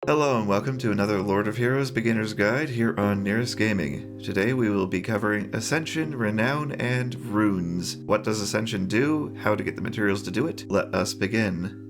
Hello and welcome to another Lord of Heroes Beginner's Guide here on Nyris Gaming. Today we will be covering Ascension, Renown, and Runes. What does Ascension do? How to get the materials to do it? Let us begin.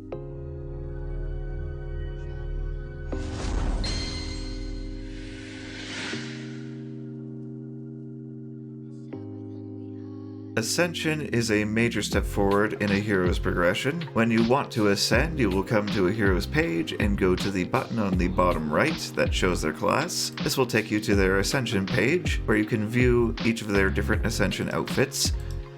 Ascension is a major step forward in a hero's progression. When you want to ascend, you will come to a hero's page and go to the button on the bottom right that shows their class. This will take you to their Ascension page, where you can view each of their different Ascension outfits,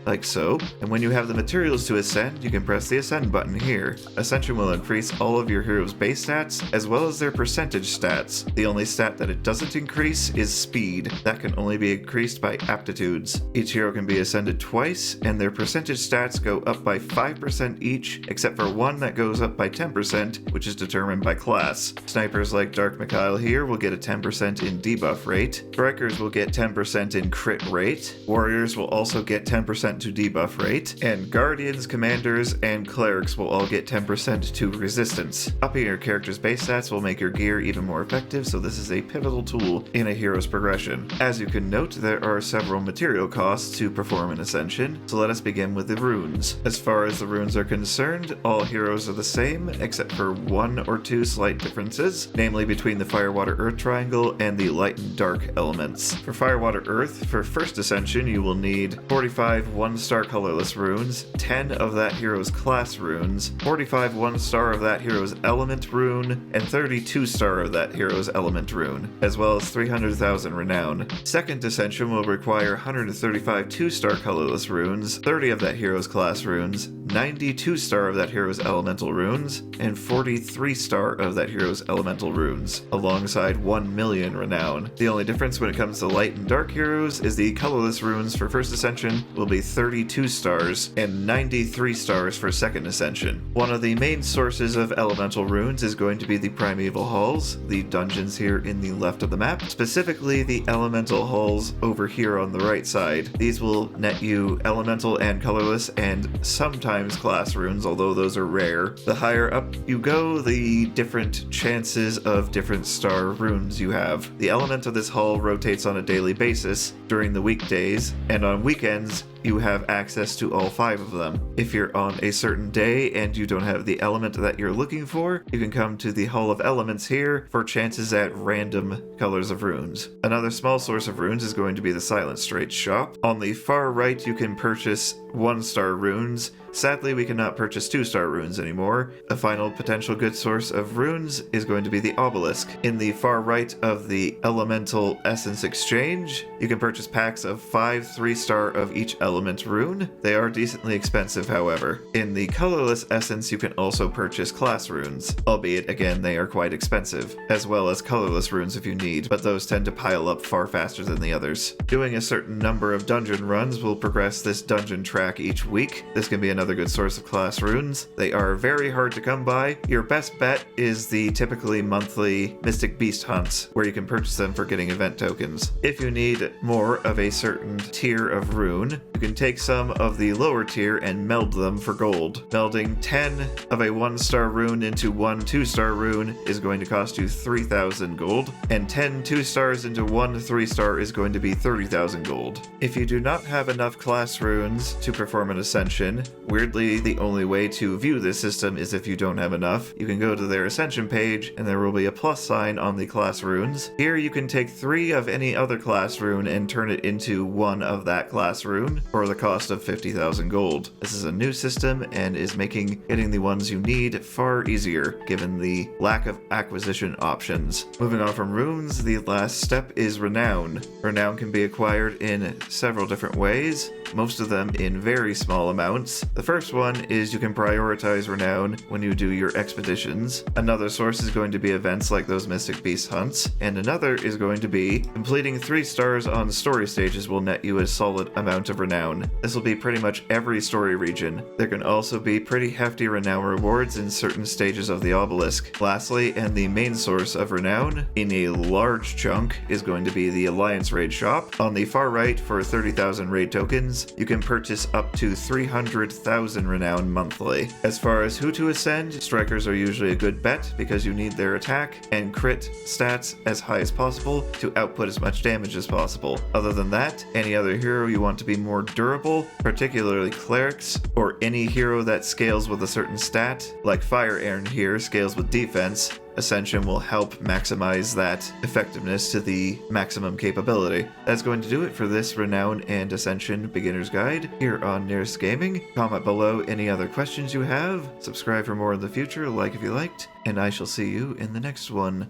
like so. And when you have the materials to ascend, you can press the ascend button here. Ascension will increase all of your heroes' base stats, as well as their percentage stats. The only stat that it doesn't increase is speed. That can only be increased by aptitudes. Each hero can be ascended twice, and their percentage stats go up by 5% each, except for one that goes up by 10%, which is determined by class. Snipers like Dark Mikhail here will get a 10% in debuff rate. Strikers will get 10% in crit rate. Warriors will also get 10% to debuff rate, and Guardians, Commanders, and Clerics will all get 10% to resistance. Upping your character's base stats will make your gear even more effective, so this is a pivotal tool in a hero's progression. As you can note, there are several material costs to perform an Ascension, so let us begin with the runes. As far as the runes are concerned, all heroes are the same, except for one or two slight differences, namely between the Fire, Water, Earth triangle and the Light and Dark elements. For Fire, Water, Earth, for first Ascension, you will need 45 1-star colorless runes, 10 of that hero's class runes, 45 1-star of that hero's element rune, and 30 2-star of that hero's element rune, as well as 300,000 renown. Second Ascension will require 135 2-star colorless runes, 30 of that hero's class runes, 90 2-star of that hero's elemental runes, and 43 star of that hero's elemental runes, alongside 1 million renown. The only difference when it comes to light and dark heroes is the colorless runes for first Ascension will be 32 stars and 93 stars for second Ascension. One of the main sources of elemental runes is going to be the primeval halls, the dungeons here in the left of the map, specifically the elemental halls over here on the right side. These will net you elemental and colorless and sometimes class runes, although those are rare. The higher up you go, the different chances of different star runes you have. The element of this hall rotates on a daily basis during the weekdays, and on weekends you have access to all 5 of them. If you're on a certain day and you don't have the element that you're looking for, you can come to the Hall of Elements here for chances at random colors of runes. Another small source of runes is going to be the Silent Straits shop. On the far right you can purchase 1-star runes. Sadly, we cannot purchase 2-star runes anymore. A final potential good source of runes is going to be the Obelisk. In the far right of the Elemental Essence Exchange, you can purchase packs of 5 3-star of each element rune. They are decently expensive, however. In the Colorless Essence, you can also purchase class runes, albeit again they are quite expensive, as well as colorless runes if you need, but those tend to pile up far faster than the others. Doing a certain number of dungeon runs will progress this dungeon track each week. This can be another good source of class runes. They are very hard to come by. Your best bet is the typically monthly Mystic Beast hunts, where you can purchase them for getting event tokens. If you need more of a certain tier of rune, you can take some of the lower tier and meld them for gold. Melding 10 of a 1-star rune into 1 2-star rune is going to cost you 3,000 gold, and 10 2-stars into 1 3-star is going to be 30,000 gold. If you do not have enough class runes to perform an Ascension, weirdly the only way to view this system is if you don't have enough. You can go to their Ascension page and there will be a plus sign on the class runes. Here you can take 3 of any other class rune and turn it into 1 of that class rune for the cost of 50,000 gold. This is a new system and is making getting the ones you need far easier given the lack of acquisition options. Moving on from runes, the last step is Renown. Renown can be acquired in several different ways, most of them in very small amounts. The first one is you can prioritize Renown when you do your expeditions. Another source is going to be events like those Mystic Beast hunts, and another is going to be completing 3 stars on story stages will net you a solid amount of Renown. Renown. This will be pretty much every story region. There can also be pretty hefty Renown rewards in certain stages of the obelisk. Lastly, and the main source of Renown, in a large chunk, is going to be the Alliance raid shop. On the far right, for 30,000 raid tokens, you can purchase up to 300,000 Renown monthly. As far as who to ascend, strikers are usually a good bet because you need their attack and crit stats as high as possible to output as much damage as possible. Other than that, any other hero you want to be more durable, particularly clerics, or any hero that scales with a certain stat, like Fire Aaron here scales with defense, Ascension will help maximize that effectiveness to the maximum capability. That's going to do it for this Renown and Ascension Beginner's Guide here on Nyris Gaming. Comment below any other questions you have, subscribe for more in the future, like if you liked, and I shall see you in the next one.